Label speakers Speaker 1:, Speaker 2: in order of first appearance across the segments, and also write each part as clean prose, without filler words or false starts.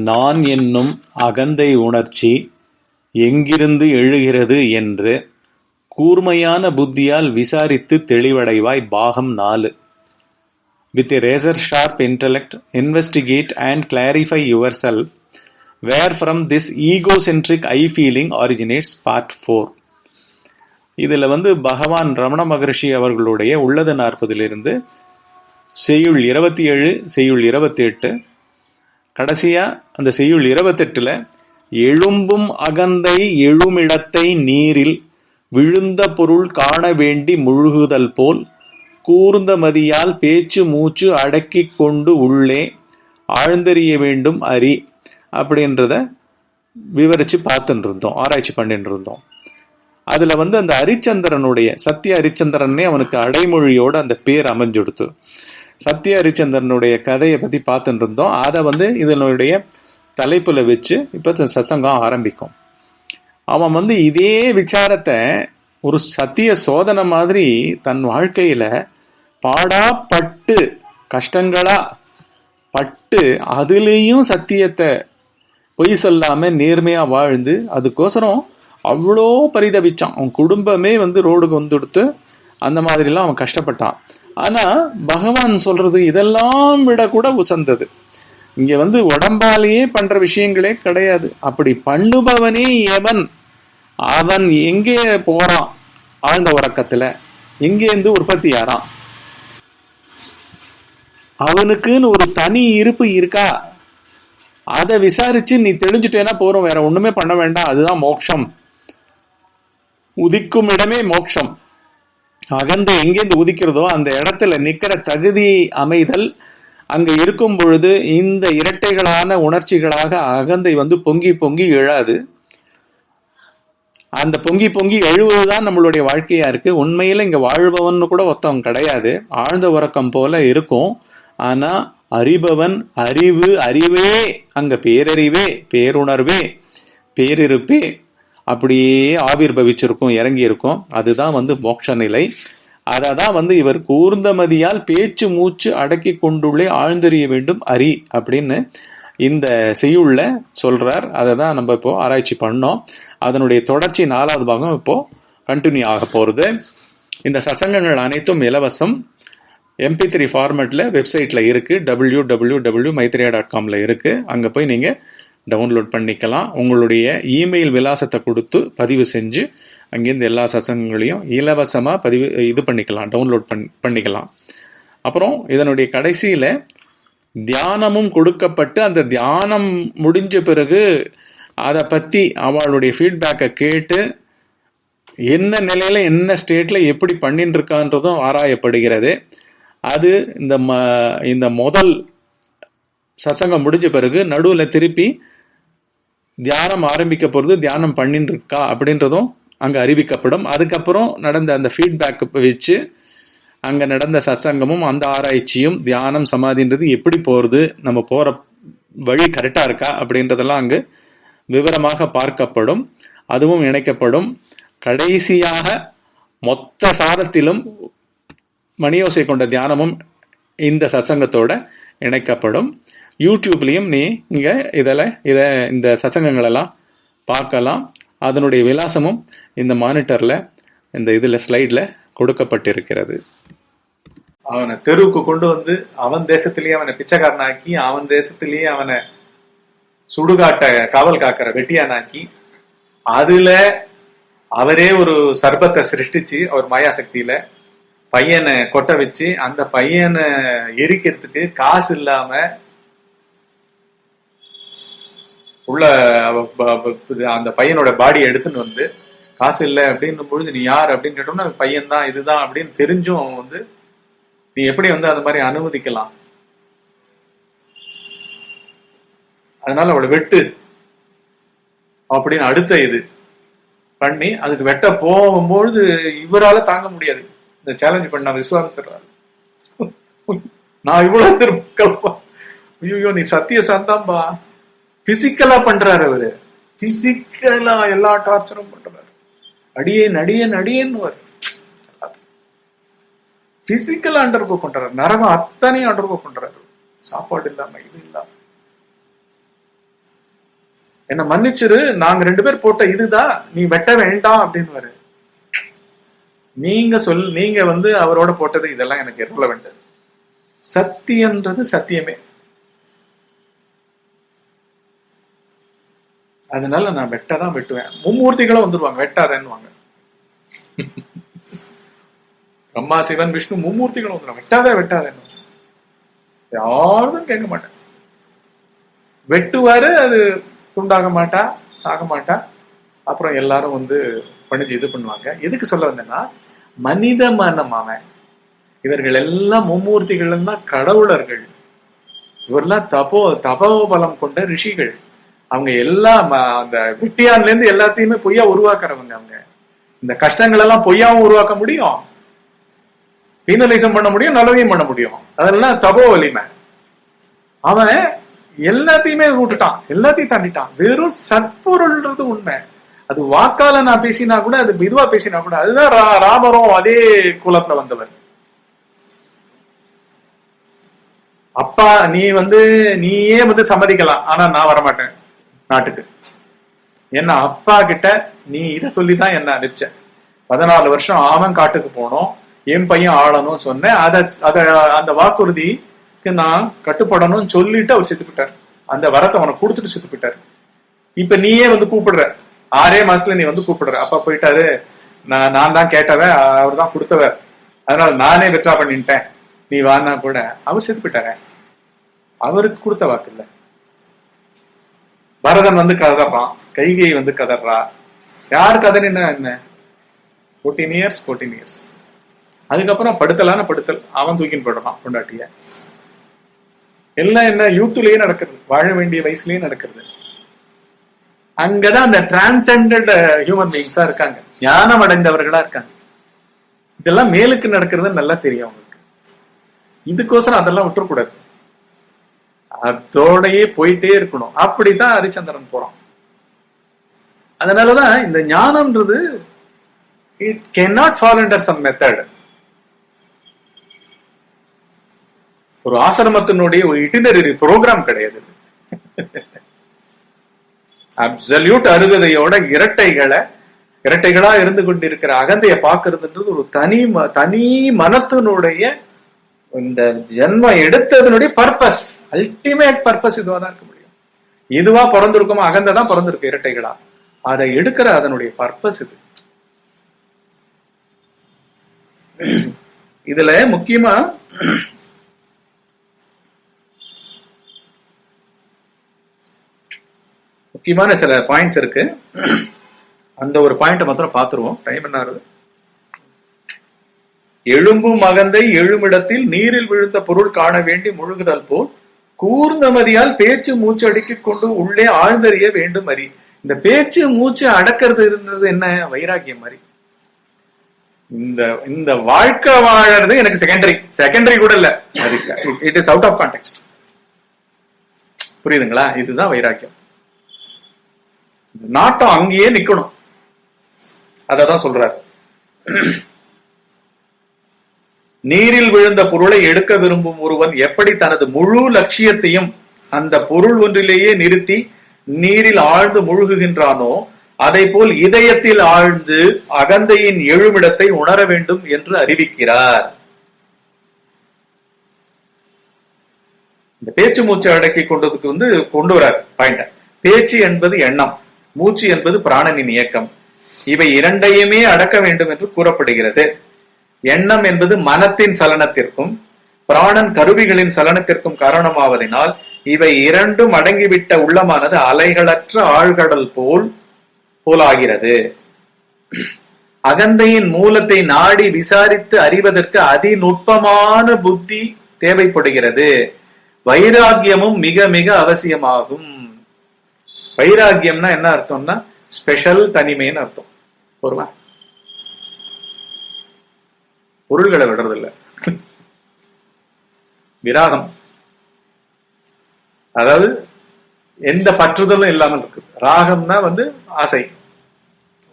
Speaker 1: நான் என்னும் அகந்தை உணர்ச்சி எங்கிருந்து எழுகிறது என்று கூர்மையான புத்தியால் விசாரித்து தெளிவடைவாய். பாகம் 4. With a razor sharp intellect, investigate and clarify yourself where from this egocentric I feeling originates. Part 4. இதில் பகவான் ரமண மகரிஷி அவர்களுடைய உள்ளது 40 செய்யுள் 27, செய்யுள் 28, கடைசியா அந்த செய்யுள் 28ல் எழும்பும் அகந்தை எழுமிடத்தை நீரில் விழுந்த பொருள் காண வேண்டி முழுகுதல் போல் கூர்ந்த மதியால் பேச்சு மூச்சு அடக்கி கொண்டு உள்ளே ஆழ்ந்தறிய வேண்டும் அறி அப்படின்றத விவரிச்சு பார்த்துட்டு இருந்தோம், ஆராய்ச்சி பண்ணிட்டு இருந்தோம். அதுல அந்த ஹரிச்சந்திரனுடைய சத்திய ஹரிச்சந்திரனே அவனுக்கு அடைமொழியோட அந்த பேர் அமைஞ்சுடுத்து. சத்திய ஹரிச்சந்திரனுடைய கதையை பத்தி பார்த்துட்டு இருந்தோம். அதை இதனுடைய தலைப்புல வச்சு இப்ப சத்சங்கம் ஆரம்பிக்கும். அவன் இதே விசாரத்தை ஒரு சத்திய சோதனை மாதிரி தன் வாழ்க்கையில பாடாப்பட்டு கஷ்டங்களா பட்டு அதுலேயும் சத்தியத்தை பொய் சொல்லாம நேர்மையா வாழ்ந்து அதுக்கோசரம் அவ்வளோ பரிதவிச்சான். அவன் குடும்பமே ரோடுக்கு வந்துடுத்து அந்த மாதிரிலாம் அவன் கஷ்டப்பட்டான். ஆனா பகவான் சொல்றது இதெல்லாம் விட கூட உசந்தது. இங்க உடம்பாலேயே பண்ற விஷயங்களே கிடையாது. அப்படி பண்ணுபவனே எவன், அவன் எங்கே போறான், ஆழ்ந்த உறக்கத்துல எங்கேருந்து உற்பத்தி ஆறான், அவனுக்குன்னு ஒரு தனி இருப்பு இருக்கா, அதை விசாரிச்சு நீ தெரிஞ்சுட்டேன்னா போறோம், வேற ஒண்ணுமே பண்ண வேண்டாம். அதுதான் மோட்சம். உதிக்கும் இடமே மோட்சம். அகந்தை எங்கேருந்து உதிக்கிறதோ அந்த இடத்துல நிக்கிற தகுதி அமைதல் அங்க இருக்கும் பொழுது இந்த இரட்டைகளான உணர்ச்சிகளாக அகந்தை பொங்கி பொங்கி எழாது. அந்த பொங்கி பொங்கி எழுவதுதான் நம்மளுடைய வாழ்க்கையா இருக்கு. உண்மையில இங்க வாழ்பவன் கூட ஒருத்தவன் கிடையாது, ஆழ்ந்த உறக்கம் போல இருக்கும். ஆனா அறிபவன், அறிவு, அறிவே, அங்க பேரறிவே, பேருணர்வே, பேரிருப்பே அப்படியே ஆவிர்பவிச்சிருக்கும், இறங்கி இருக்கும். அதுதான் மோட்ச நிலை. அததான் இவர் கூர்ந்த மதியால் பேச்சு மூச்சு அடக்கி கொண்டுள்ளே ஆழ்ந்தறிய வேண்டும் அறி அப்படின்னு இந்த செய்யுள்ள சொல்றார். அதை தான் நம்ம இப்போ ஆராய்ச்சி பண்ணோம். அதனுடைய தொடர்ச்சி 4வது பாகம் இப்போ கண்டினியூ ஆக போறது. இந்த சத்சங்கங்கள் அனைத்தும் இலவசம். MP3 ஃபார்மேட்ல வெப்சைட்ல இருக்கு, www.maitreya.comல இருக்கு. அங்க போய் நீங்க டவுன்லோட் பண்ணிக்கலாம். உங்களுடைய இமெயில் விலாசத்தை கொடுத்து பதிவு செஞ்சு அங்கேருந்து எல்லா சத்சங்கங்களையும் இலவசமா இது பண்ணிக்கலாம், டவுன்லோட் பண்ணிக்கலாம். அப்புறம் இதனுடைய கடைசியில தியானமும் கொடுக்கப்பட்டு அந்த தியானம் முடிஞ்ச பிறகு அதை பத்தி அவளுடைய ஃபீட்பேக்கை கேட்டு என்ன நிலையில என்ன ஸ்டேட்ல எப்படி பண்ணிட்டு இருக்கான்றதும் ஆராயப்படுகிறது. அது இந்த முதல் சத்சங்கம் முடிஞ்ச பிறகு நடுவில் திருப்பி தியானம் ஆரம்பிக்க போறது, தியானம் பண்ணிட்டு இருக்கா அப்படின்றதும் அங்க அறிவிக்கப்படும். அதுக்கப்புறம் நடந்த அந்த ஃபீட்பேக் வச்சு அங்க நடந்த சத்சங்கமும் அந்த ஆராய்ச்சியும் தியானம் சமாதின்றது எப்படி போறது, நம்ம போற வழி கரெக்டா இருக்கா அப்படின்றதெல்லாம் அங்கு விவரமாக பார்க்கப்படும், அதுவும் இணைக்கப்படும். கடைசியாக மொத்த சாதத்திலும் மணியோசை கொண்ட தியானமும் இந்த சத்சங்கத்தோட இணைக்கப்படும். யூடியூப்லயும் நீங்க இந்த சத்சங்கங்கள் எல்லாம் பார்க்கலாம். அதனுடைய விலாசமும் இந்த மானிட்டர்ல இந்த ஸ்லைட்ல கொடுக்கப்பட்டிருக்கிறது. அவனை தெருவுக்கு கொண்டு அவன் தேசத்திலேயே அவனை பிச்சைக்காரனாக்கி, அவன் தேசத்திலேயே அவனை சுடுகாட்ட காவல் காக்கிற வெட்டியானாக்கி, அதுல அவரே ஒரு சர்பத்தை சிருஷ்டிச்சு அவர் மாயாசக்தியில பையனை கொட்ட வச்சு அந்த பையனை எரிக்கிறதுக்கு காசு இல்லாம உள்ள அந்த பையனோட பாடியை எடுத்துன்னு காசு இல்லை அப்படின்னும் பொழுது நீ யார் அப்படின்னு கேட்டோம்னா பையன் தான், இதுதான் அப்படின்னு தெரிஞ்சும் அவன் நீ எப்படி அந்த மாதிரி அனுமதிக்கலாம்? அதனால அவளை வெட்டு அப்படின்னு அடுத்த இது பண்ணி அதுக்கு வெட்ட போகும்பொழுது இவரால தாங்க முடியாது. இந்த சேலஞ்ச் பண்ண விஸ்வாமித்திரர், நான் இவ்வளவு திரும்ப ஐயோ நீ சத்திய சந்தாம்பா, பிசிக்கலா பண்றாரு அவரு, பிசிக்கலா எல்லா டார்ச்சரும் பண்றாரு. அடியேன் அடியேன் அடியேன்னு பிசிக்கலா அண்டர்கோ பண்றாரு, நரகம் அத்தனையும் அண்டர்கோ பண்றாரு, சாப்பாடு இல்லாம இது இல்லாம. என்ன மன்னிச்சிரு, நாங்க 2 பேர் போட்ட இதுதான், நீ வெட்ட வேண்டாம் அப்படின்னு. நீங்க அவரோட போட்டது இதெல்லாம் எனக்கு irrelevant. சத்தியன்றது சத்தியமே. அதனால நான் வெட்டதான் வெட்டுவேன். மும்மூர்த்திகளும் வந்துருவாங்க, வெட்டாதேன்னுவாங்க. பிரம்மா, சிவன், விஷ்ணு மும்மூர்த்திகளும் வந்துருவாங்க, வெட்டாதேன்னு யாரும் கேட்க மாட்டேன். வெட்டுவாரு, அது துண்டாக மாட்டா, ஆக மாட்டா. அப்புறம் எல்லாரும் பணிஞ்சு இது பண்ணுவாங்க. எதுக்கு சொல்ல வந்தேன்னா, மனித மனம் அவன். இவர்கள் எல்லாம் மும்மூர்த்திகள் தான் கடவுளர்கள். இவரெல்லாம் தபோபலம் கொண்ட ரிஷிகள். அவங்க எல்லாம் அந்த வெட்டியான்ல இருந்து எல்லாத்தையுமே பொய்யா உருவாக்குறவங்க. அவங்க இந்த கஷ்டங்கள் எல்லாம் பொய்யாவும் உருவாக்க முடியும், பீனலைசம் பண்ண முடியும், நல்லதையும் பண்ண முடியும். அதெல்லாம் தபோ வலிமை. அவன் எல்லாத்தையுமே விட்டுட்டான், எல்லாத்தையும் தாண்டிட்டான். வெறும் சற்பொருள்ன்றது உண்மை. அது வாக்கால நான் பேசினா கூட, அது இதுவா பேசினா கூட, அதுதான் ராமரும் அதே குலத்துல வந்தவர். அப்பா நீயே சம்மதிக்கலாம், ஆனா நான் வரமாட்டேன் நாட்டுக்கு. என்ன அப்பா கிட்ட நீ இத சொல்லிதான் என்ன அனுப்பிச்ச. 14 வருஷம் அவன் காட்டுக்கு போனோம், என் பையன் ஆளணும் சொன்னேன். அந்த வாக்குறுதிக்கு நான் கட்டுப்படணும்னு சொல்லிட்டு அவர் செத்து போயிட்டார். அந்த வரத்தை அவனை கொடுத்துட்டு செத்து போயிட்டாரு. இப்ப நீயே கூப்பிடுற, 6 மாசத்துல நீ கூப்பிடுற. அப்பா போயிட்டாரு, நான் தான் கேட்டவன், அவர் தான் கொடுத்தவர், அதனால நானே வித்ரா பண்ணிட்டேன், நீ வானா கூட அவர் செத்து போயிட்டார. அவருக்கு கொடுத்த வாக்கு இல்ல. பரதன் கதறான், கைகை கதறா. யார் கதறினா என்ன, 14 இயர்ஸ். அதுக்கப்புறம் படுத்தல், அவன் தூக்கின்னு போயிடுறான் பொண்டாட்டிய. எல்லாம் என்ன யூத்துலயே நடக்கிறது, வாழ வேண்டிய வயசுலயே நடக்கிறது. அங்கதான் அந்த டிரான்செண்டட் ஹியூமன் பீயிங்ஸா இருக்காங்க, ஞானம் அடைந்தவர்களா இருக்காங்க. இதெல்லாம் மேலுக்கு நடக்கிறது நல்லா தெரியும் அவங்களுக்கு. இதுக்கோசரம் அதெல்லாம் விட்டுறக்கூடாது, அதோடயே போயிட்டே இருக்கணும். அப்படித்தான் ஹரிச்சந்திரன் போறான். அதனாலதான் இந்த ஞானம்ன்றது it cannot fall under some method. ஒரு ஆசிரமத்தினுடைய ஒரு இட்டினரி ப்ரோக்ராம் கிடையாது. அப்சல்யூட் அருகதையோட இரட்டைகளா இருந்து கொண்டிருக்கிற அகந்தைய பாக்குறதுன்றது ஒரு தனி மனத்தினுடைய இந்த ஜென்மம் எடுத்ததனுடைய பர்பஸ், அல்டிமேட் பர்பஸ் இதுவாதான் இருக்க முடியும். இதுவா பிறந்திருக்குமா, அகந்தான் பிறந்திருக்கு இரட்டைகளா, அதை எடுக்கிற அதனுடைய பர்பஸ் இது. இதுல முக்கியமான சில பாயிண்ட்ஸ் இருக்கு. அந்த ஒரு பாயிண்ட் மாத்திரம் பாத்துருவோம், டைம் என்ன ஆகுது. எழும்பும் அகந்தை எழுமிடத்தில் நீரில் விழுந்த பொருள் காண வேண்டி முழுகுதல் போல் கூர்ந்த மதியால் பேச்சு மூச்சு அடுக்கிக் கொண்டு உள்ளே ஆழ்ந்தறிய வேண்டும் அறி. இந்த பேச்சு மூச்சு அடக்கிறது இருந்தது என்ன, வைராக்கியம் மாதிரி. இந்த வாழ்க்கை வாழறது எனக்கு செகண்டரி கூட இல்ல, it is out of context. புரியுதுங்களா? இதுதான் வைராக்கியம். நாட்டம் அங்கேயே நிக்கணும், அததான் சொல்றாரு. நீரில் விழுந்த பொருளை எடுக்க விரும்பும் ஒருவன் எப்படி தனது முழு லட்சியத்தையும் அந்த பொருள் ஒன்றிலேயே நிறுத்தி நீரில் ஆழ்ந்து முழுகுகின்றானோ, அதை போல் இதயத்தில் ஆழ்ந்து அகந்தையின் எழுமிடத்தை உணர வேண்டும் என்று அறிவிக்கிறார். இந்த பேச்சு மூச்சு அடக்கி கொண்டதுக்கு கொண்டு வரார் பாயிண்ட். பேச்சு என்பது எண்ணம், மூச்சு என்பது பிராணனின் இயக்கம். இவை இரண்டையுமே அடக்க வேண்டும் என்று கூறப்படுகிறது. எண்ணம் என்பது மனத்தின் சலனத்திற்கும் பிராணன் கருவிகளின் சலனத்திற்கும் காரணமாவதனால் இவை இரண்டும் அடங்கிவிட்ட உள்ளமானது அலைகளற்ற ஆழ்கடல் போலாகிறது. அகந்தையின் மூலத்தை நாடி விசாரித்து அறிவதற்கு அதிநுட்பமான புத்தி தேவைப்படுகிறது. வைராகியமும் மிக மிக அவசியமாகும். வைராகியம்னா என்ன அர்த்தம்னா ஸ்பெஷல், தனிமைன்னு அர்த்தம். ஒருவா பொருள்களை விடுறதில்ல. விராகம் அதாவது எந்த பற்றுதலும் இல்லாமல் இருக்கு. ராகம்னா ஆசை,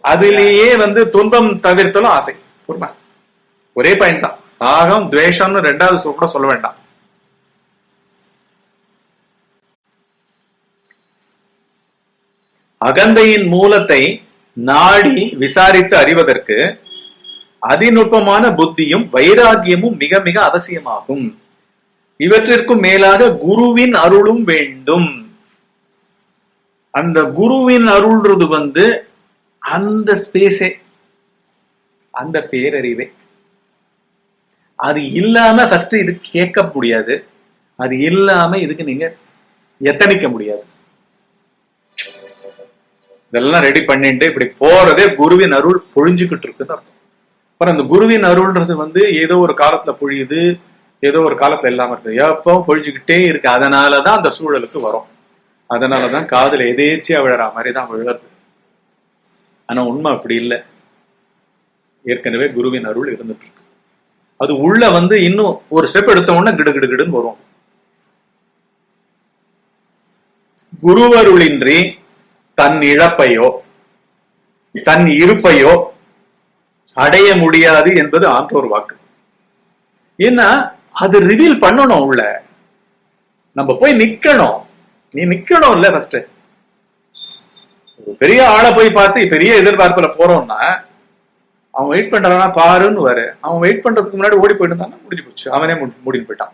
Speaker 1: அதிலேயே துன்பம் தவிர்த்தலும் ஆசை. புரியுமா? ஒரே பாயிண்ட் தான். ராகம் துவேஷம்னு ரெண்டாவது கூட சொல்ல வேண்டாம்.
Speaker 2: அகந்தையின் மூலத்தை நாடி விசாரித்து அறிவதற்கு அதிநுட்பமான புத்தியும் வைராகியமும் மிக மிக அவசியமாகும். இவற்றிற்கும் மேலாக குருவின் அருளும் வேண்டும். அந்த குருவின் அருள்றது அந்த ஸ்பேஸே, அந்த பேரறிவே. அது இல்லாம ஃபர்ஸ்ட் இது கேட்க முடியாது, அது இல்லாம இதுக்கு நீங்க எத்தனிக்க முடியாது. இதெல்லாம் ரெடி பண்ணிட்டு இப்படி போறதே குருவின் அருள் பொழிஞ்சுக்கிட்டு இருக்குன்னு அர்த்தம். அப்புறம் அந்த குருவின் அருள்ன்றது ஏதோ ஒரு காலத்துல பொழியுது, ஏதோ ஒரு காலத்துல இல்லாம இருக்குது, எப்போ பொழிஞ்சுக்கிட்டே இருக்கு. அதனாலதான் அந்த சூழலுக்கு வரும். அதனாலதான் காதுல எதேச்சியா விழற மாதிரிதான் விழுறது. ஆனா உண்மை அப்படி இல்லை. ஏற்கனவே குருவின் அருள் இருந்துட்டு இருக்கு. அது உள்ள இன்னும் ஒரு ஸ்டெப் எடுத்த உடனே கிடுகிடுன்னு வரும். குருவருளின்றி தன் இழப்பையோ தன் இருப்பையோ அடைய முடியாது என்பது ஆன்றோர் வாக்கு. ஏன்னா அது ரிவீல் பண்ணணும். உள்ள நம்ம போய் நிக்கணும். நீ நிக்கணும் இல்ல ஃபர்ஸ்ட். பெரிய ஆளை போய் பார்த்து பெரிய எதிர்பார்ப்புல போறோம்னா அவன் வெயிட் பண்றானா பாருன்னு வரு. அவன் வெயிட் பண்றதுக்கு முன்னாடி ஓடி போயிட்டு இருந்தானா முடிஞ்சு போச்சு, அவனே முடிஞ்சு போயிட்டான்.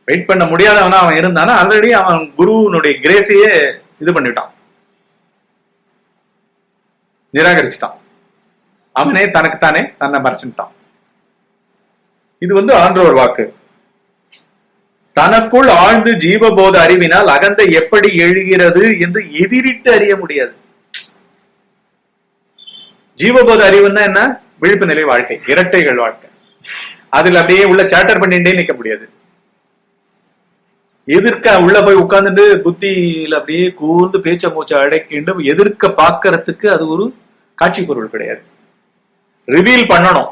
Speaker 2: வெயிட் பண்ண முடியாதவனா அவன் இருந்தானா ஆல்ரெடி அவன் குருவனுடைய கிரேஸையே இது பண்ணிட்டான், நிராகரிச்சுட்டான். அவனே தனக்குத்தானே தன்னை மறைச்சுட்டான். இது ஆன்றோர் வாக்கு. தனக்குள் ஆழ்ந்து ஜீவபோத அறிவினால் அகந்தை எப்படி எழுகிறது என்று எதிரிட்டு அறிய முடியாது. ஜீவபோத அறிவுன்னா என்ன? விழிப்பு நிலை வாழ்க்கை, இரட்டைகள் வாழ்க்கை. அதுல அப்படியே உள்ள சாட்டர் பண்ணிட்டே நிக்க முடியாது. எதிர்க்க உள்ள போய் உட்கார்ந்துட்டு புத்தியில அப்படியே கூர்ந்து பேச்ச மூச்சை அடைக்கிண்டு எதிர்க்க பாக்கிறதுக்கு அது ஒரு காட்சி பொருள் கிடையாது. ரிவீல் பண்ணணும்.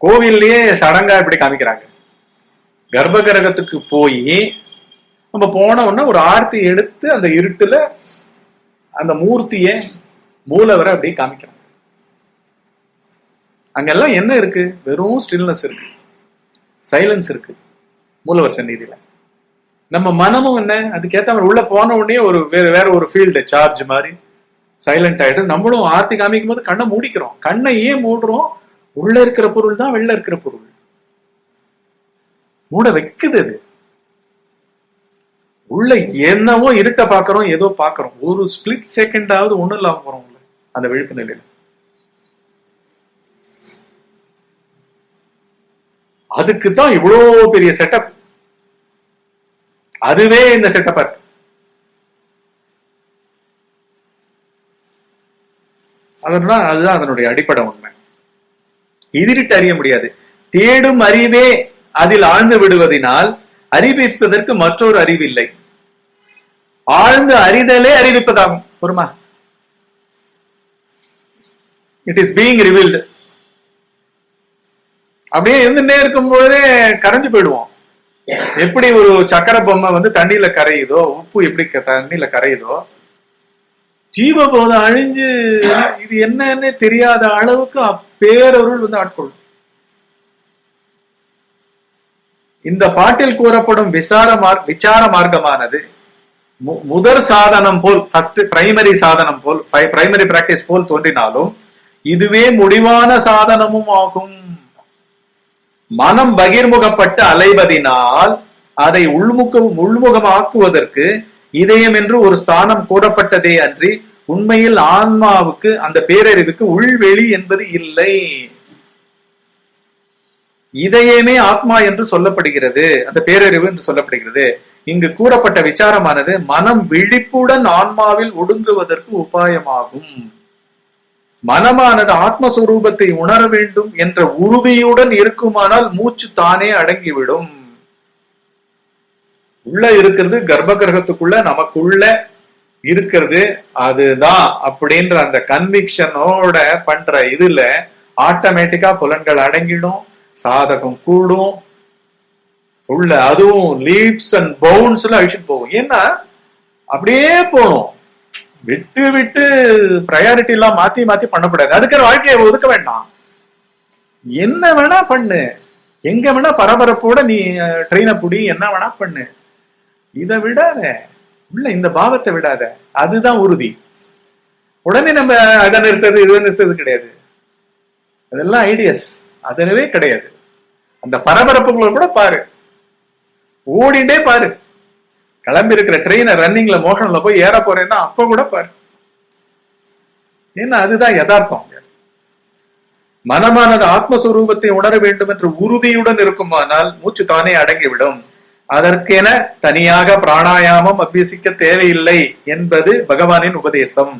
Speaker 2: கோவில்லயே சடங்கா இப்படி காமிக்கிறாங்க. கர்ப்ப கிரகத்துக்கு போய் நம்ம போன உடனே ஒரு ஆர்த்தி எடுத்து அந்த இருட்டுல அந்த மூர்த்திய மூலவரை அப்படியே காமிக்கிறாங்க. அங்கெல்லாம் என்ன இருக்கு? வெறும் ஸ்டில்னஸ் இருக்கு, சைலன்ஸ் இருக்கு மூலவர் சந்நிதியில. நம்ம மனமும் என்ன அதுக்கேத்த மாதிரி உள்ள போன உடனே ஒரு வேற ஒரு ஃபீல்டு சார்ஜ் மாதிரி சைலண்ட் ஆயிட்டு நம்மளும் ஆர்த்தி காமிக்கும் போது கண்ணை மூடிக்கிறோம். கண்ணை ஏன் மூடுறோம்? உள்ள இருக்கிற பொருள் தான் வெளில இருக்கிற பொருள் மூட வைக்குது. அது உள்ள என்னவோ இருட்ட பாக்குறோம், ஏதோ பாக்குறோம். ஒரு ஸ்பிளிட் செகண்டாவது ஒண்ணு இல்லாம போறோம் அந்த விழிப்பு நிலையில. அதுக்குதான் இவ்வளவு பெரிய செட்டப். அதுவே இந்த செட்டப் இருக்கு. அதுதான் அதனுடைய அடிப்படை உண்மை. எதிரிட்டு அறிய முடியாது. தேடும் அறிவே அதில் ஆழ்ந்து விடுவதனால் அறிவிப்பதற்கு மற்றொரு அறிவில்லை. ஆழ்ந்து அறிதலே அறிவிப்பதாகும். பொறுமா, இட் இஸ் பீயிங் ரிவீல்டு. அப்படியே இருந்துட்டே இருக்கும் பொழுதே கரைஞ்சு போயிடுவோம். எப்படி ஒரு சக்கரை பொம்மை தண்ணியில கரையுதோ, உப்பு எப்படி தண்ணியில கரையுதோ, ஜீவபோதம் அழிஞ்சு இது என்னன்னு தெரியாத அளவுக்கு அப்பேரருள் ஆட்கொள்ளும். இந்த பாட்டில் கூறப்படும் விசார மார்க்கமானது முதற் சாதனம் போல், ஃபர்ஸ்ட் பிரைமரி சாதனம் போல், பிரைமரி பிராக்டிஸ் போல் தோன்றினாலும் இதுவே முடிவான சாதனமும் ஆகும். மனம் பகிர்முகப்பட்டு அலைவதினால் அதை உள்முகமாக்குவதற்கு இதயம் என்று ஒரு ஸ்தானம் கூறப்பட்டதே அன்றி உண்மையில் ஆன்மாவுக்கு அந்த பேரறிவுக்கு உள்வெளி என்பது இல்லை. இதயமே ஆத்மா என்று சொல்லப்படுகிறது, அந்த பேரறிவு என்று சொல்லப்படுகிறது. இங்கு கூறப்பட்ட விசாரமானது மனம் விழிப்புடன் ஆன்மாவில் ஒடுங்குவதற்கு உபாயமாகும். மனமானது ஆத்மஸ்வரூபத்தை உணர வேண்டும் என்ற உறுதியுடன் இருக்குமானால் மூச்சு தானே அடங்கிவிடும். உள்ள இருக்கிறது கர்ப்ப கிரகத்துக்குள்ள நமக்குள்ள இருக்கிறது அதுதான் அப்படின்ற அந்த கன்விக்ஷனோட பண்ற இதுல ஆட்டோமேட்டிக்கா புலன்கள் அடங்கிடும், சாதகம் கூடும். உள்ள அதுவும் லீப்ஸ் அண்ட் பவுன்ஸ்ல அழிச்சுட்டு போகும். ஏன்னா அப்படியே போகணும். விட்டு விட்டு ப்ரையாரிட்டி எல்லாம் மாத்தி மாத்தி பண்ணக்கூடாது. அதுக்கு வாழ்க்கையை ஒதுக்க வேண்டாம். என்ன வேணா பண்ணு, எங்க வேணா பரபரப்போட நீ ட்ரெயினை புடி, என்ன வேணா பண்ணு, இதை விடாத, உள்ள இந்த பாவத்தை விடாத. அதுதான் உறுதி. உடனே நம்ம அதை நிறுத்தது இதை நிறுத்தது கிடையாது. அதெல்லாம் ஐடியாஸ், அதனவே கிடையாது. அந்த பரபரப்புகளை கூட பாரு, ஓடிண்டே பாரு. கிளம்பி இருக்கிற ட்ரெயினை ரன்னிங்ல மோஷன்ல போய் ஏற போறேன்னா அப்ப கூட பாரு. ஏன்னா அதுதான் யதார்த்தம். மனமானது ஆத்மஸ்வரூபத்தை உணர வேண்டும் என்ற உறுதியுடன் இருக்குமானால் மூச்சு தானே அடங்கிவிடும். அதற்கென தனியாக பிராணாயாமம் அபியசிக்க தேவையில்லை என்பது பகவானின் உபதேசம்.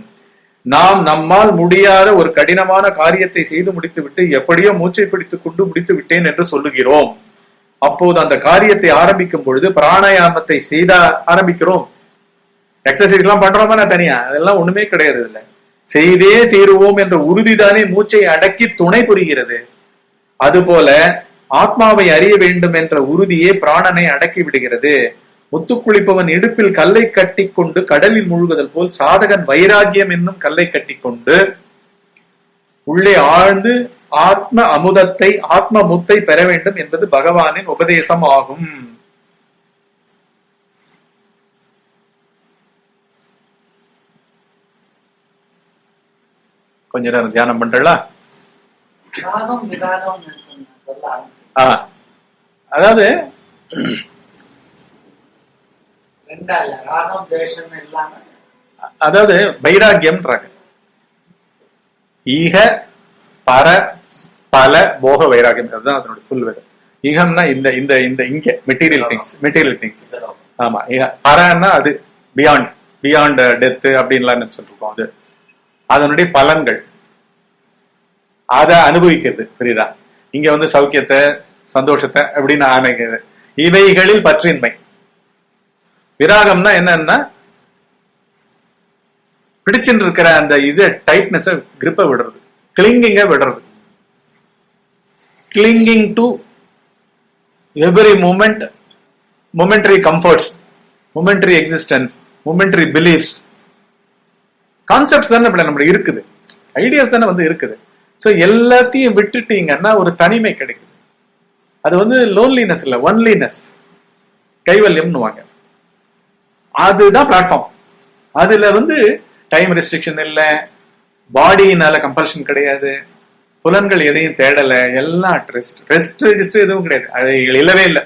Speaker 2: நாம் நம்மால் முடியாத ஒரு கடினமான காரியத்தை செய்து முடித்துவிட்டு எப்படியோ மூச்சை பிடித்துக் கொண்டு முடித்து விட்டேன் என்று சொல்லுகிறோம். அப்போது அந்த காரியத்தை ஆரம்பிக்கும் பொழுது பிராணாயாமத்தை செய்த ஆரம்பிக்கிறோம். எக்ஸசைஸ் எல்லாம் பண்றோமா தனியா, அதெல்லாம் ஒண்ணுமே கிடையாது. இல்ல, செய்தே தீருவோம் என்ற உறுதிதானே மூச்சை அடக்கி துணை புரிகிறது. அதுபோல ஆத்மாவை அறிய வேண்டும் என்ற உறுதியே பிராணனை அடக்கி விடுகிறது. முத்துக்குளிப்பவன் இடுப்பில் கல்லை கட்டி கொண்டு கடலில் மூழ்குதல் போல் சாதகன் வைராகியம் என்னும் கல்லை கட்டி கொண்டு உள்ளே ஆழ்ந்து ஆத்ம அமுதத்தை, ஆத்ம முத்தை பெற வேண்டும் என்பது பகவானின் உபதேசம் ஆகும். கொஞ்ச நேரம் தியானம் பண்றா. அதாவது அதாவது வைராகியம்ன்றாங்க. ஈக பர பல போக வைராகியம், அதுதான் அதனுடைய ஃபுல் வேர்ட். ஈகம்னா இந்த இந்த இந்த இங்க மெட்டீரியல் திங்ஸ். ஆமா, பரன்னா அது பியாண்ட் டெத் அப்படின்லாம் சொல்லிருக்கோம். அது அதனுடைய பலன்கள், அதை அனுபவிக்கிறது. புரியுதா? இங்க வந்து சௌக்கியத்தை, சந்தோஷத்தை அப்படின்னு ஆணைக்கிறது. இவைகளில் பற்றின்மை. விராகம்னா என்னன்னா பிடிச்சுட்டு இருக்கிற அந்த இது டைட்னஸ், கிரிப்பை விடுறது, கிளிங்கிங்க விடுறது. Clinging to every moment, momentary comforts, momentary existence, momentary beliefs, concepts தானே இப்ப நம்மளுக்கு இருக்குது, ஐடியாஸ் தானே வந்து இருக்குது. ஸோ எல்லாத்தையும் விட்டுட்டீங்கன்னா ஒரு தனிமை கிடைக்குது. அது வந்து லோன்லினஸ் இல்ல, ஒன்லினஸ், கைவல்யம்னுவாங்க. அதுதான் பிளாட்ஃபார்ம். அதுல வந்து டைம் ரெஸ்ட்ரிக்ஷன் இல்ல, பாடியினால கம்பல்ஷன் கிடையாது, புலன்கள் எதையும் தேடல, எல்லாம் ரெஸ்ட் எதுவும் கிடையாது. அது இல்லவே இல்லை.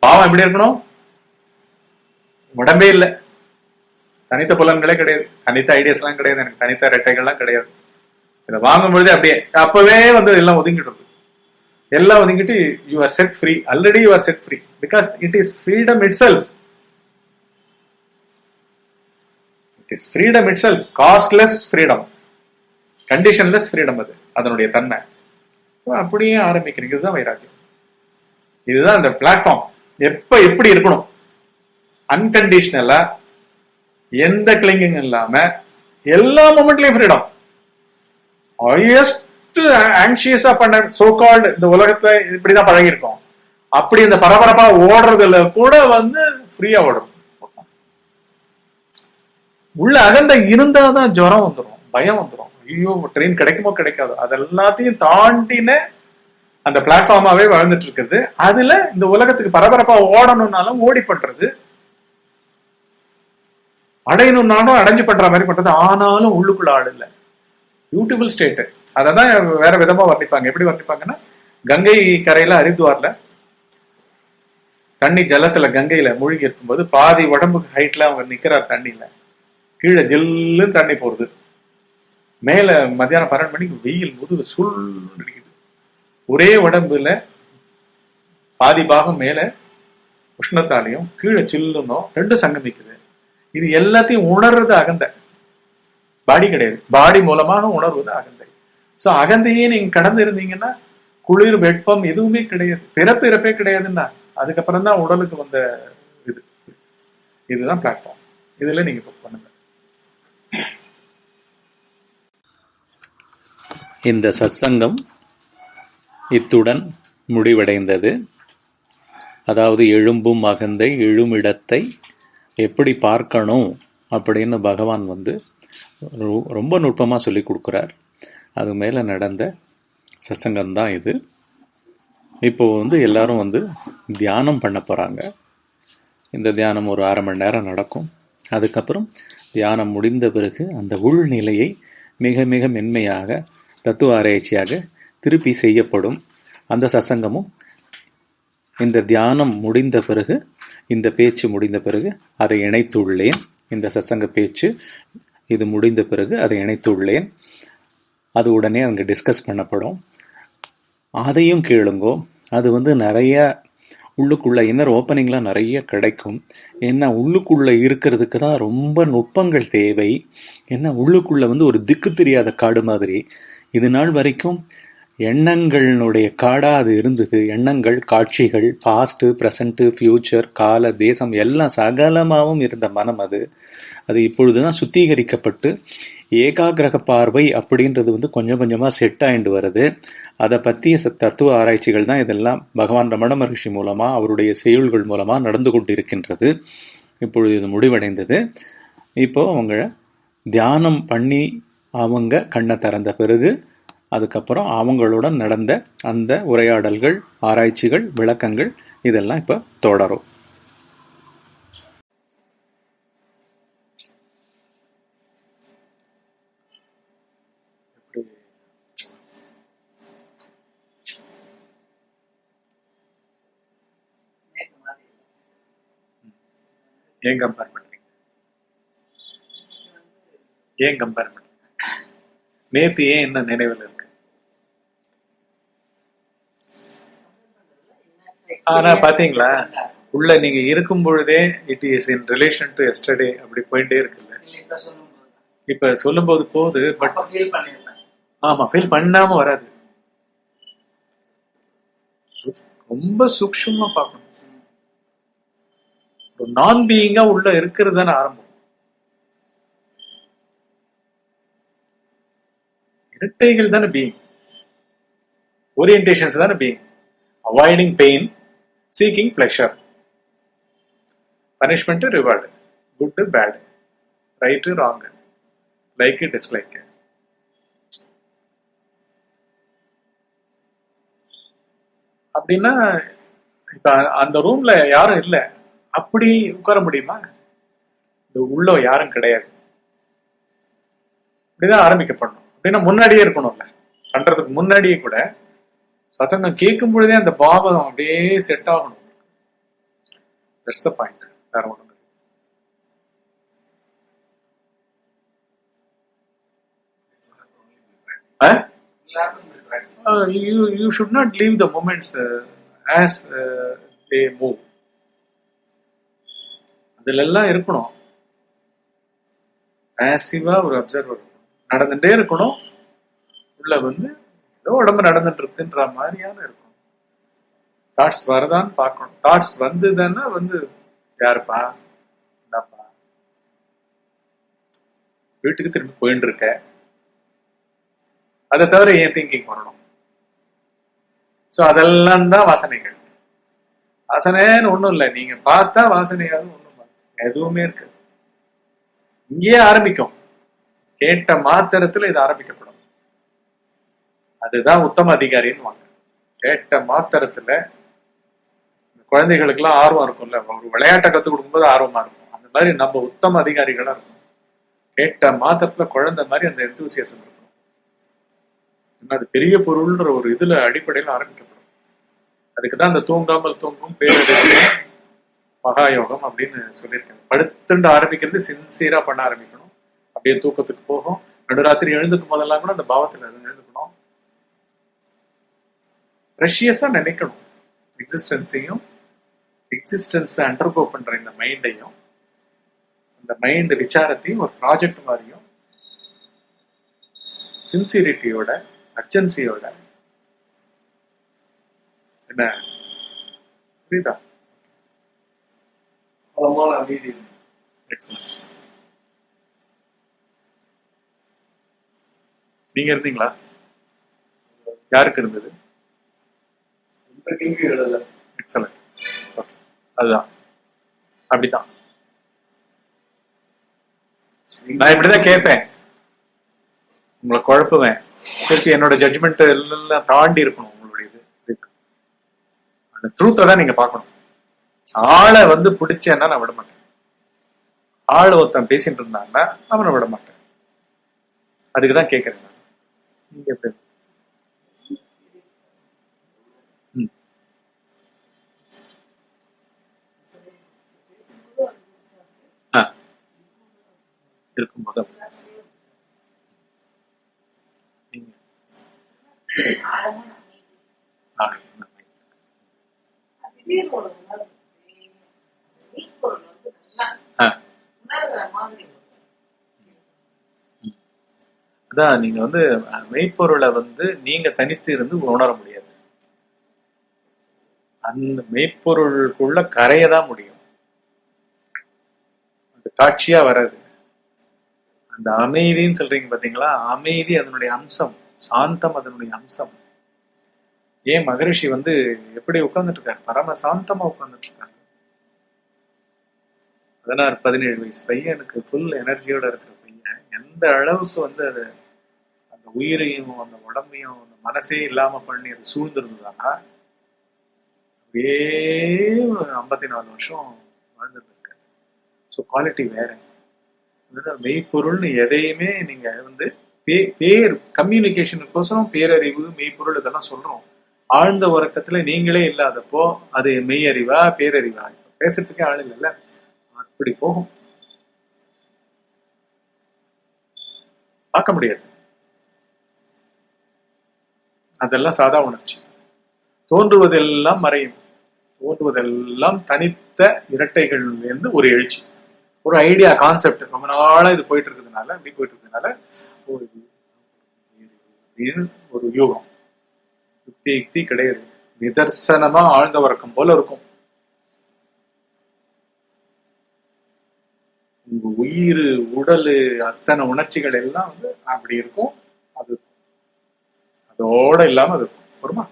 Speaker 2: பாவம் எப்படி இருக்கணும்? உடம்பே இல்லை, தனித்த புலன்களே கிடையாது, தனித்த ஐடியாஸ் எல்லாம் கிடையாது, எனக்கு தனித்த ரெட்டைகள்லாம் கிடையாது. இதை வாங்கும் பொழுதே அப்படியே அப்பவே வந்து எல்லாம் ஒதுங்கிட்டு, எல்லாம் ஒதுங்கிட்டு you are set free. Already you are set free because it is freedom itself. It is freedom itself, costless freedom, conditionless freedom. அது அதனுடைய தன்மை. அப்படியே ஆரம்பிக்கிறீங்க. இதுதான் வைராகியம். இதுதான் இந்த பிளாட்ஃபார்ம். எப்ப எப்படி இருக்கணும்? அன்கண்டிஷனலா, எந்த கிளிங்கிங் இல்லாம, எல்லா மொமெண்ட்லயும் ஃப்ரீடம். ஹையஸ்ட் ஆங்ஷியஸா பண்ண சோ கால்டு இந்த உலகத்துல இப்படிதான் பழகி இருக்கோம். அப்படி இந்த பரபரப்பா ஓடுறதுல கூட வந்து ஃப்ரீயா ஓடுறோம். உள்ள அகந்த இருந்தாதான் ஜுரம் வந்துடும், பயம் வந்துடும், ஐயோ ட்ரெயின் கிடைக்குமோ கிடைக்காதோ. அதெல்லாத்தையும் தாண்டின அந்த பிளாட்ஃபார்மாவே வாழ்ந்துட்டு இருக்குது. அதுல இந்த உலகத்துக்கு பரபரப்பா ஓடணும்னாலும் ஓடி பண்றது, அடையணும்னாலும் அடைஞ்சு பண்ற மாதிரி பண்றது. ஆனாலும் உள்ளுக்குள்ள ஆடு இல்லை. Beautiful state. அததான் வேற விதமா வர்ணிப்பாங்க. எப்படி வர்ணிப்பாங்கன்னா, கங்கை கரையில ஹரித்வார்ல தண்ணி ஜலத்துல கங்கையில மூழ்கி இருக்கும்போது பாதி உடம்புக்கு ஹைட்ல அவங்க நிக்கிறார் தண்ணியில, கீழே ஜில்லுன்னு தண்ணி போறது, மேல மத்தியானம் 12 மணிக்கு வெயில் முதுகு சுள் அடிக்குது. ஒரே உடம்புல பாதி பாகம் மேல உஷ்ணத்தாலையும் கீழே சில்லுன்னும் ரெண்டு சங்கமிக்குது. இது எல்லாத்தையும் உணர்றது அகந்தை, பாடி கிடையாது. பாடி மூலமாக உணர்வது அகந்தை. சோ அகந்தையே நீங்க கடந்து இருந்தீங்கன்னா குளிர் வெப்பம் எதுவுமே கிடையாது, பிறப்பே கிடையாதுன்னா அதுக்கப்புறம் தான் உடலுக்கு வந்த இது. இதுதான் பிளாட்ஃபார்ம். இதுல நீங்க பண்ணுங்க.
Speaker 1: இந்த சத்சங்கம் இத்துடன் முடிவடைந்தது. அதாவது எழும்பும் அகந்தை எழுமிடத்தை எப்படி பார்க்கணும் அப்படின்னு பகவான் வந்து ரொம்ப நுட்பமாக சொல்லி கொடுக்குறார். அது மேலே நடந்த சத்சங்கம்தான் இது. இப்போ எல்லாரும் தியானம் பண்ண போகிறாங்க. இந்த தியானம் ஒரு 1/2 மணி நேரம் நடக்கும். அதுக்கப்புறம் தியானம் முடிந்த பிறகு அந்த உள்நிலையை மிக மிக மென்மையாக தத்துவ ஆராய்ச்சியாக திருப்பி செய்யப்படும். அந்த சத்சங்கமும் இந்த தியானம் முடிந்த பிறகு, இந்த பேச்சு முடிந்த பிறகு அதை இணைத்துள்ளேன். இந்த சத்சங்க பேச்சு இது முடிந்த பிறகு அதை இணைத்துள்ளேன். அது உடனே அங்கே டிஸ்கஸ் பண்ணப்படும். அதையும் கேளுங்கோ. அது நிறைய உள்ளுக்குள்ளே இன்னர் ஓப்பனிங்லாம் நிறைய கிடைக்கும். ஏன்னா உள்ளுக்குள்ளே இருக்கிறதுக்கு தான் ரொம்ப நுட்பங்கள் தேவை. ஏன்னா உள்ளுக்குள்ளே ஒரு திக்கு தெரியாத காடு மாதிரி இது நாள் வரைக்கும் எண்ணங்களினுடைய காடாக அது இருந்தது. எண்ணங்கள், காட்சிகள், பாஸ்ட்டு, ப்ரெசண்ட்டு, ஃப்யூச்சர், கால, தேசம் எல்லாம் சகலமாகவும் இருந்த மனம் அது இப்பொழுது தான் சுத்திகரிக்கப்பட்டு ஏகாகிரக பார்வை அப்படின்றது கொஞ்சம் கொஞ்சமாக செட் ஆகிட்டு வருது. அதை பற்றிய தத்துவ ஆராய்ச்சிகள் தான் இதெல்லாம் பகவான் ரமண மகர்ஷி மூலமாக அவருடைய செயல்கள் மூலமாக நடந்து கொண்டு இருக்கின்றது. இப்பொழுது இது முடிவடைந்தது. இப்போது அவங்க தியானம் பண்ணி அவங்க கண்ணை திறந்த பிறகு அதுக்கப்புறம் அவங்களுடன் நடந்த அந்த உரையாடல்கள், ஆராய்ச்சிகள், விளக்கங்கள் இதெல்லாம் இப்போ தொடரும்.
Speaker 2: ஏன் கம்பேர் பண்றீங்க? ஏன் கம்பேர் பண்றீங்க? நேத்து ஏன் என்ன நினைவில் இருக்கு? ஆனா பாத்தீங்களா, உள்ள நீங்க இருக்கும் பொழுதே it is in relation to yesterday அப்படி போயிட்டே இருக்குல்ல. இப்ப சொல்லும் போது போகுது, பட் ஆமா ஃபீல் பண்ணாம வராது. ரொம்ப சூக்ஷ்மமா பார்க்கணும். நான் பீயிங்கா உள்ள இருக்கிறது தானே ஆரம்பம். இரட்டைகள் தானே பீயிங், ஓரியன்டேஷன்ஸ் தானே being. Avoiding pain, seeking pleasure, punishment, reward, good bad, right wrong, like dislike. அப்படின்னா இப்ப அந்த ரூம்ல யாரும் இல்லை, அப்படி உட்கார முடியுமா? இந்த உள்ள யாரும் கிடையாது, இப்படிதான் ஆரம்பிக்கப்படணும். அப்படின்னா முன்னாடியே இருக்கணும்ல, பண்றதுக்கு முன்னாடியே கூட சத்சங்கம் கேட்கும் பொழுதே அந்த பாவம் அப்படியே செட் ஆகணும். That's the point. வேற ஒண்ணும் you should not leave the moments as they move. அதுல எல்லாம் இருக்கணும். ஆசிவா ஒரு அப்சர்வர் நடந்துட்டே இருக்கணும். உள்ள ஏதோ உடம்பு நடந்துட்டு இருக்குன்ற மாதிரியான இருக்கும். தாட்ஸ் வரதான்னு பார்க்கணும். தாட்ஸ் வந்துதானே யாருப்பா, என்னப்பா, வீட்டுக்கு திரும்பி போயிட்டு இருக்க, அதை தவிர ஏன் திங்கிங் வரணும்? சோ அதெல்லாம் தான் வாசனைகள். வாசனைன்னு ஒண்ணும் இல்லை, நீங்க பார்த்தா வாசனையாவது ஒண்ணும் எதுவுமே இருக்கு. இங்கேயே ஆரம்பிக்கும். கேட்ட மாத்திரத்துல இது ஆரம்பிக்கப்படும். அதுதான் உத்தம அதிகாரின்னு வாங்க. கேட்ட மாத்திரத்துல குழந்தைகளுக்கு எல்லாம் ஆர்வம் இருக்கும்ல, ஒரு விளையாட்டை கத்துக் கொடுக்கும்போது ஆர்வமா இருக்கும். அந்த மாதிரி நம்ம உத்தம அதிகாரிகளா இருக்கும். கேட்ட மாத்திரத்துல குழந்தை மாதிரி அந்த எந்தூசியாசம் இருக்கும். அது பெரிய பொருள்ன்ற ஒரு இதுல அடிப்படையில் ஆரம்பிக்கப்படும். அதுக்குதான் அந்த தூங்காமல் தூங்கும் பேரறிவு மகாயோகம் அப்படின்னு சொல்லியிருக்காங்க. படுத்துண்டு ஆரம்பிக்கிறது சின்சியரா பண்ண ஆரம்பிக்கணும். அப்படியே தூக்கத்துக்கு போகும். நடுராத்திரி எழுந்துக்கும் போதெல்லாம் கூட அந்த பாவத்துல எழுந்துக்கணும். ப்ரெஷியஸா நினைக்கணும். எக்ஸிஸ்டன்ஸையும், எக்ஸிஸ்டன்ஸை அண்டர்கோ பண்ற இந்த மைண்டையும், இந்த மைண்ட் விசாரத்தையும் ஒரு ப்ராஜெக்ட் மாதிரியும் சின்சியரிட்டியோட, அர்ஜென்சியோட, என்ன புரியுதா? நீங்க இருந்தீங்களா? யாருக்கு இருந்தது? எக்ஸலன்ட். ஓகே, அதுதான், அப்படித்தான். நான் இப்படிதான் கேட்பேன், உங்களை குழப்புவேன். திருப்பி என்னோட ஜட்ஜ்மெண்ட் எல்லாம் தாண்டி இருக்கணும் உங்களுடைய இது. அந்த ட்ரூத்தை தான் நீங்க பார்க்கணும். ஆளை வந்து பிடிச்சேன்னா நான் விட மாட்டேன். ஆள் ஒருத்தன் பேசிட்டு இருந்தான்னா அவனை விட மாட்டேன். அதுக்குதான் கேட்கறேன் நான். நீங்க எப்படி? இருக்கும்போது அதான் நீங்க வந்து மெய்ப்பொருளை வந்து நீங்க தனித்து இருந்து உணர முடியாது. அந்த மெய்ப்பொருளுக்குள்ள கரையதான் முடியும். அது காட்சியா வராது. அந்த அமைதின்னு சொல்றீங்க பாத்தீங்களா, அமைதி அதனுடைய அம்சம், சாந்தம் அதனுடைய அம்சம். ஏன் மகரிஷி வந்து எப்படி உட்கார்ந்துட்டு இருக்காரு? பரம சாந்தமா உட்கார்ந்துட்டு இருக்காரு. 16-17 வயசு பையனுக்கு ஃபுல் எனர்ஜியோட இருக்கிற பையன் எந்த அளவுக்கு வந்து அது அந்த உயிரையும் அந்த உடம்பையும் அந்த மனசே இல்லாம பண்ணி அது சூழ்ந்திருந்ததுன்னா அப்படியே 54 வருஷம் வாழ்ந்துட்டு இருக்காரு. ஸோ குவாலிட்டி வேற. மெய்ப்பொருள்னு எதையுமே நீங்க வந்து பேர் கம்யூனிகேஷனுக்கோசரம் பேரறிவு மெய்ப்பொருள் இதெல்லாம் சொல்றோம். ஆழ்ந்த உறக்கத்துல நீங்களே இல்லாதப்போ அது மெய்யறிவா பேரறிவா? பேசுறதுக்கே ஆள் இல்லைல்ல, அப்படி போகும். பார்க்க முடியாது. அதெல்லாம் சாதா உணர்ச்சி. தோன்றுவதெல்லாம் மறையும், தோன்றுவதெல்லாம் தனித்த இரட்டைகள் இருந்து ஒரு எழுச்சி, ஒரு ஐடியா கான்செப்ட் ரொம்ப நாளா இது போயிட்டு இருக்கிறதுனால அப்படி போயிட்டு இருக்கிறதுனால ஒரு யூகம். யுக்தி கிடையாது. நிதர்சனமா ஆழ்ந்த உறக்கம் போல இருக்கும். உங்க உயிர் உடல் அத்தனை உணர்ச்சிகள் எல்லாம் வந்து அப்படி இருக்கும். அது அதோட இல்லாம அது இருக்கும். வருமா?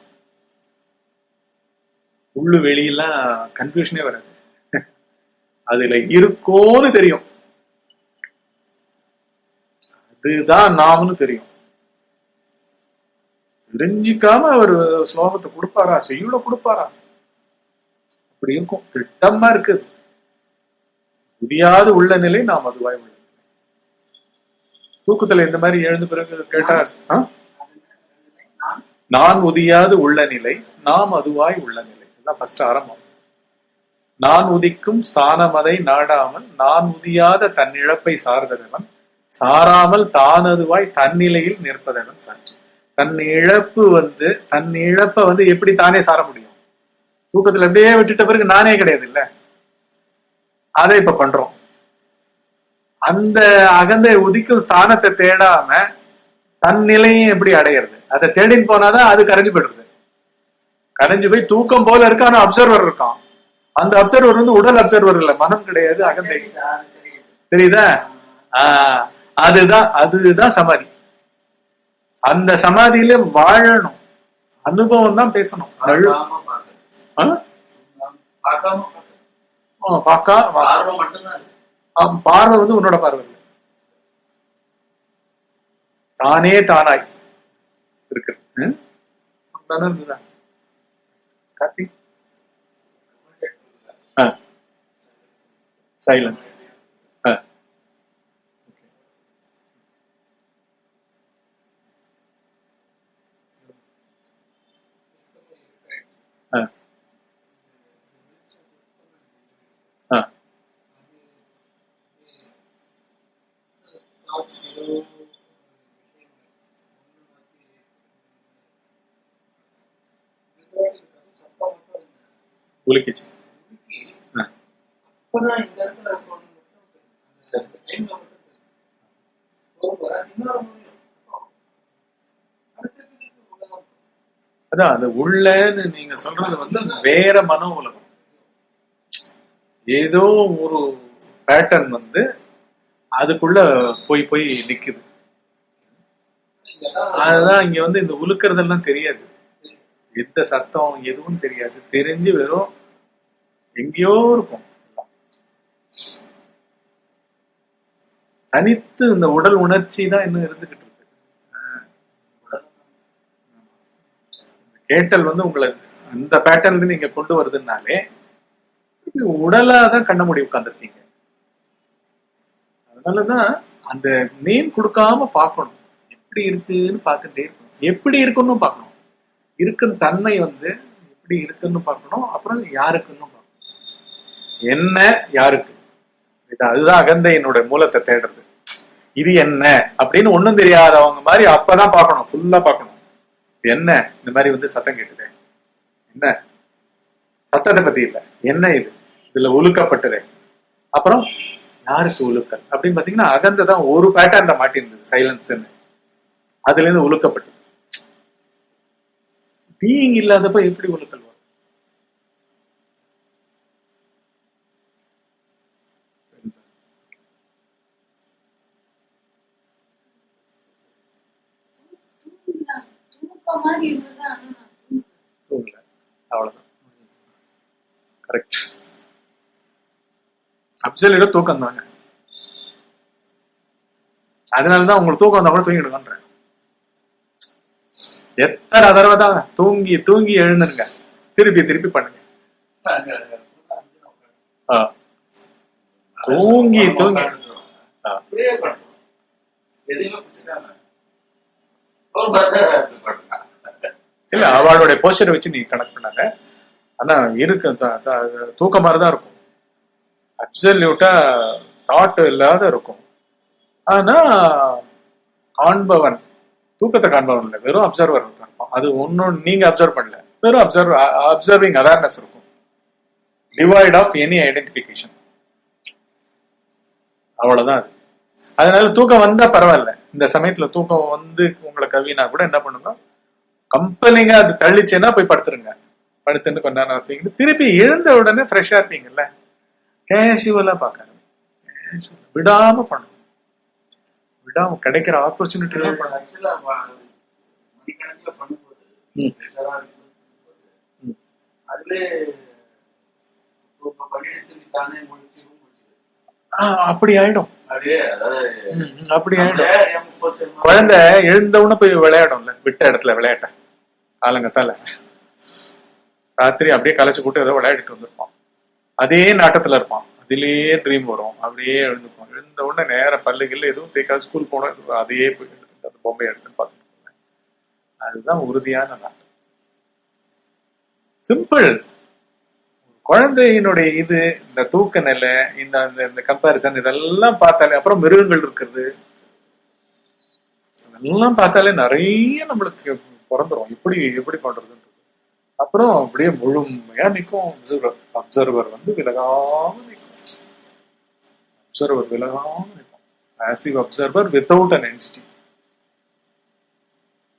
Speaker 2: உள்ளு வெளியெல்லாம் கன்ஃபியூஷனே வராது. அதுல இருக்கோன்னு தெரியும். அதுதான் நாம்னு தெரியும். தெரிஞ்சிக்காம அவர் ஸ்லோகத்தை கொடுப்பாரா, செய்யுள கொடுப்பாரா? அப்படி இருக்கும். திட்டமா இருக்குது. புதியாது உள்ள நிலை நாம் அதுவாய் உள்ள. தூக்கத்துல இந்த மாதிரி எழுந்த பிறகு கேட்டா நான் உதியாது உள்ள நிலை, நாம் அதுவாய் உள்ள நிலை. இதுதான் ஃபர்ஸ்ட் ஆரம்பம். நான் உதிக்கும் ஸ்தானமதை நாடாமல் நான் உதியாத தன் இழப்பை சார்ந்தவன் சாராமல் தான் அதுவாய் தன்னிலையில் நிற்பதவன் சாட்சி. தன் இழப்பை வந்து எப்படி தானே சார முடியும்? தூக்கத்துல அப்படியே விட்டுட்ட பிறகு நானே கிடையாது இல்ல. அதை இப்ப பண்றோம். அந்த அகந்தை உதிக்கும் ஸ்தானத்தை தேடாம தன் நிலையும் எப்படி அடையிறது? அதை தேடின்னு போனாதான் அது கரைஞ்சு போயிடுறது. கரைஞ்சு போய் தூக்கம் போல இருக்கு, ஆனா அப்சர்வர் இருக்கான். அந்த அப்சர்வர் வந்து உடல் அப்சர்வர் இல்ல, மனம் கிடையாது, அகந்தை. தெரியுதா? அதுதான் சமாதி. அந்த சமாதியில வாழணும். அனுபவம் தான் பேசணும். பார்வை வந்து உன்னோட பார்வை தானே தானாய் இருக்கு. கார்த்தி சைலன்ஸ். உலுக்கிச்சு. அதான் அது உள்ளன்னு நீங்க சொல்றது வந்து வேற மனோ உலகம். ஏதோ ஒரு பேட்டர்ன் வந்து அதுக்குள்ள போய் போய் நிக்குது. அதுதான் இங்க வந்து இந்த உலுக்கிறதெல்லாம் தெரியாது. எந்த சத்தம் எதுவும் தெரியாது. தெரிஞ்சு வெறும் எங்கேயோ இருக்கும். தனித்து இந்த உடல் உணர்ச்சி தான் இன்னும் இருந்துகிட்டு இருக்கு. கேட்டல் வந்து உங்களை அந்த பேட்டர்ன்ல நீங்க கொண்டு வருதுனாலே உடலாதான் கண்ண மூடி உட்கார்ந்துருக்கீங்க. அதனாலதான் அந்த நேம் கொடுக்காம பார்க்கணும், எப்படி இருக்குன்னு பார்த்துட்டே இருக்கணும், எப்படி இருக்குன்னு பார்க்கணும், இருக்குன்னு தன்மை வந்து எப்படி இருக்குன்னு பார்க்கணும், அப்புறம் யாருக்குன்னு பார்க்கணும், என்ன யாருக்கு. அதுதான் அகந்தையினுடைய மூலத்தை தேடுறது. இது என்ன அப்படின்னு ஒண்ணும் தெரியாதவங்க மாதிரி அப்பதான் பார்க்கணும், ஃபுல்லா பார்க்கணும். என்ன இந்த மாதிரி வந்து சத்தம் கேட்டுது, என்ன சத்தத்தை பத்தி இல்ல, என்ன இது இதுல உழுக்கப்பட்டது, அப்புறம் யாருக்கு உழுக்கல் அப்படின்னு பாத்தீங்கன்னா அகந்தை தான் ஒரு பேட்டர்ன் மாட்டி இருந்தது, சைலன்ஸ்ன்னு. அதுல இருந்து உழுக்கப்பட்டது. பீயிங் இல்லாதப்ப எப்படி உழுக்கல் வரும்? தூங்கல, அவ்வளவுதான். கரெக்ட். அப்சல்யூட்டா தூக்கம் தாங்க. அதனாலதான் உங்களுக்கு தூக்கம் வந்தா கூட தூங்கிடுங்கன்ற. எத்தனை தடவை தான் தூங்கி தூங்கி எழுந்துருங்க, திருப்பி திருப்பி பண்ணுங்க. தூங்கி தூங்கி இல்ல, அவளுடைய போஸ்டரை வச்சு நீங்க கனெக்ட் பண்ணாங்க. ஆனா இருக்கு, தூக்கம் மாதிரிதான் இருக்கும், அப்சல்யூட்டா தாட் இல்லாத இருக்கும். ஆனா காண்பவன் தூக்கத்தை காண்பவன் இல்லை, வெறும் அப்சர்வர் இருப்பான். அது ஒன்னும் நீங்க அப்சர்வ் பண்ணல, வெறும் அப்சர்விங் அவேர்னஸ் இருக்கும், டிவைட் ஆஃப் எனி ஐடென்டிபிகேஷன். அவ்வளவுதான் அது. அதனால தூக்கம் வந்தா பரவாயில்ல. இந்த சமயத்துல தூக்கம் வந்து உங்களை கவினா கூட என்ன பண்ணுங்க, கம்பெனிங்க அது தள்ளிச்சேன்னா போய் படுத்துருங்க. படுத்துன்னு கொஞ்ச நேரம் தூங்கிட்டு திருப்பி எழுந்த உடனே ஃப்ரெஷ்ஷா இருப்பீங்கல்ல. கேஷுவலா பாக்காது, விடாம பண்ணணும், விடாம கிடைக்கிற ஆப்பர்ச்சுனிட்டி எல்லாம் அப்படி ஆயிடும். அப்படி ஆயிடும். குழந்தை எழுந்தவுடனே போய் விளையாடும்ல, விட்ட இடத்துல விளையாட்ட காலங்கத்தால ராத்திரி அப்படியே கலைச்சு கூட்டு ஏதோ விளையாடிட்டு வந்திருப்பான், அதே நாட்டத்துல இருப்பான், அதிலேயே ட்ரீம் வரும், அப்படியே எழுந்துப்பான். எழுந்த உடனே நேர பல்லுகள் எதுவும் தேய்க்காது ஸ்கூல் போனோம், அதையே போய் எடுத்துட்டு அந்த பொம்மையை எடுத்துன்னு பார்த்துட்டு. அதுதான் உறுதியான நாட்டம். சிம்பிள். குழந்தையினுடைய இது இந்த தூக்க நிலை, இந்த கம்பேரிசன், இதெல்லாம் பார்த்தாலே, அப்புறம் மிருகங்கள் இருக்கிறது, அதெல்லாம் பார்த்தாலே நிறைய நம்மளுக்கு பிறந்துரும் எப்படி எப்படி பண்றதுன்றது. அப்புறம் அப்படியே முழுமையா நிற்கும். அப்சர்வர் வந்து விலகாம நிற்கும், அப்சர்வர் விலகாம நிற்கும். Passive observer without an entity.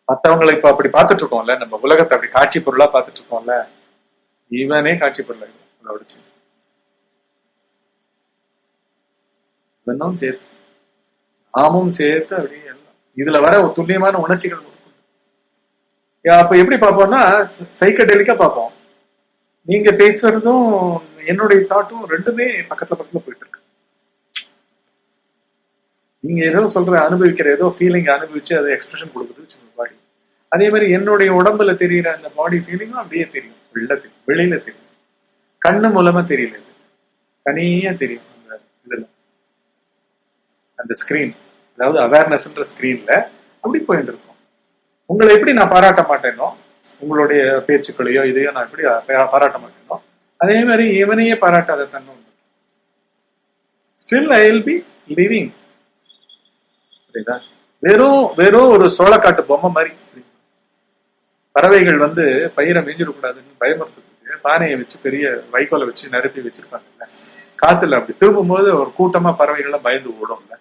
Speaker 2: மற்றவங்களை இப்ப அப்படி பார்த்துட்டு இருக்கோம்ல, நம்ம உலகத்தை அப்படி காட்சி பொருளா பார்த்துட்டு இருக்கோம்ல, இவனே காட்சி பொருள் அதோடச்சு இவனும் சேர்த்து நாமும் சேர்த்து அப்படியே எல்லாம் இதுல வர ஒரு துல்லியமான உணர்ச்சிகள். அப்ப எப்படி பார்ப்போம்னா சைக்கடெலிக்கா பார்ப்போம். நீங்க பேசுறதும் என்னுடைய தாட்டும் ரெண்டுமே பக்கத்துல பக்கத்துல போயிட்டு இருக்கு. நீங்க ஏதோ சொல்ற அனுபவிக்கிற ஏதோ ஃபீலிங் அனுபவிச்சு அதை எக்ஸ்பிரஷன் கொடுக்குது பாடி. அதே மாதிரி என்னுடைய உடம்புல தெரியுற அந்த பாடி ஃபீலிங்கும் அப்படியே தெரியும், வெளியில தெரியும், கண்ணு மூலமா தெரியல, தனியா தெரியும். அந்த இதுல அந்த ஸ்கிரீன், அதாவது அவேர்னஸ்ன்ற ஸ்கிரீன்ல அப்படி போயிட்டு இருக்கும். உங்களை எப்படி நான் பாராட்ட மாட்டேனோ, உங்களுடைய பேச்சுக்களையோ இதையோ நான் எப்படி பாராட்ட மாட்டேனோ, அதே மாதிரி இவனையே பாராட்டாத தன்மை உண்டு. Still I will be living. புரியுதா? வெறும் ஒரு சோளக்காட்டு பொம்மை மாதிரி. பறவைகள் வந்து பயிரை மேஞ்சிடக்கூடாதுன்னு பயமுறுத்துறதுக்கு பானையை வச்சு பெரிய வைக்கோலை வச்சு நிரப்பி வச்சிருப்பாங்கல்ல, காத்துல அப்படி திரும்பும் போது ஒரு கூட்டமா பறவைகள்லாம் பயந்து ஓடும்ல.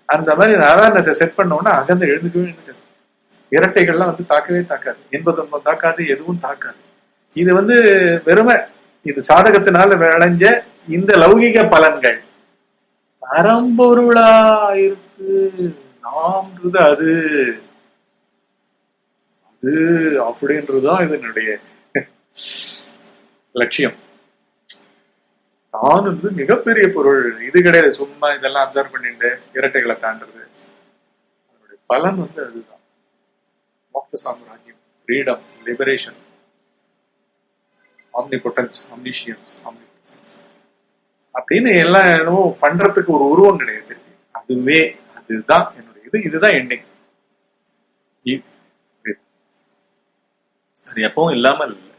Speaker 2: அந்த மாதிரி அவேர்னஸை செட் பண்ணோம்னா அகந்த எழுந்துக்கவே எழுந்துக்காது. இரட்டைகள்லாம் வந்து தாக்கவே தாக்காது, என்பது தாக்காது, எதுவும் தாக்காது. இது வந்து வெறுமை, இது சாதகத்தினால விளைஞ்ச இந்த லௌகிக பலன்கள். பரம்பொருளா இருக்கு நாம்ன்றது அது அது அப்படின்றதுதான் இதனுடைய லட்சியம். நான் வந்து மிகப்பெரிய பொருள் இது கிடையாது. சும்மா இதெல்லாம் அப்சர்வ் பண்ணிட்டு இரட்டைகளை தாண்டது, அதனுடைய பலன் வந்து அதுதான். மோட்ச சாம்ராஜ்யம், freedom, liberation. Omnipotence, omniscience, omnipotence அப்படின்னு எல்லாம் என்னவோ பண்றதுக்கு ஒரு உருவம் கிடையாது. அதுவே அதுதான் என்னுடைய இதுதான் எண்டிங். அது எப்பவும் இல்லாமல் இல்லை.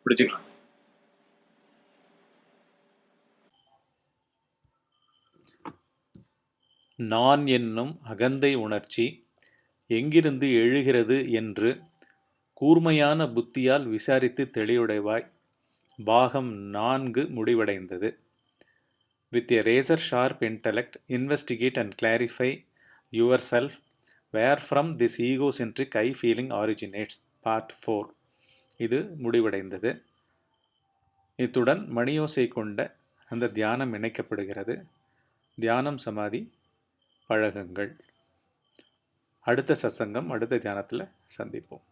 Speaker 2: பிடிச்சுக்கலாம்.
Speaker 1: நான் என்னும் அகந்தை உணர்ச்சி எங்கிருந்து எழுகிறது என்று கூர்மையான புத்தியால் விசாரித்து தெளிவுடைவாய். பாகம் 4 முடிவடைந்தது. With a razor sharp intellect, investigate and clarify yourself where from this egocentric I feeling originates. Part 4 இது முடிவடைந்தது. இத்துடன் மணியோசை கொண்ட அந்த தியானம் இணைக்கப்படுகிறது. தியானம் சமாதி பழகுங்கள். அடுத்த சத்சங்கம் அடுத்த தியானத்தில் சந்திப்போம்.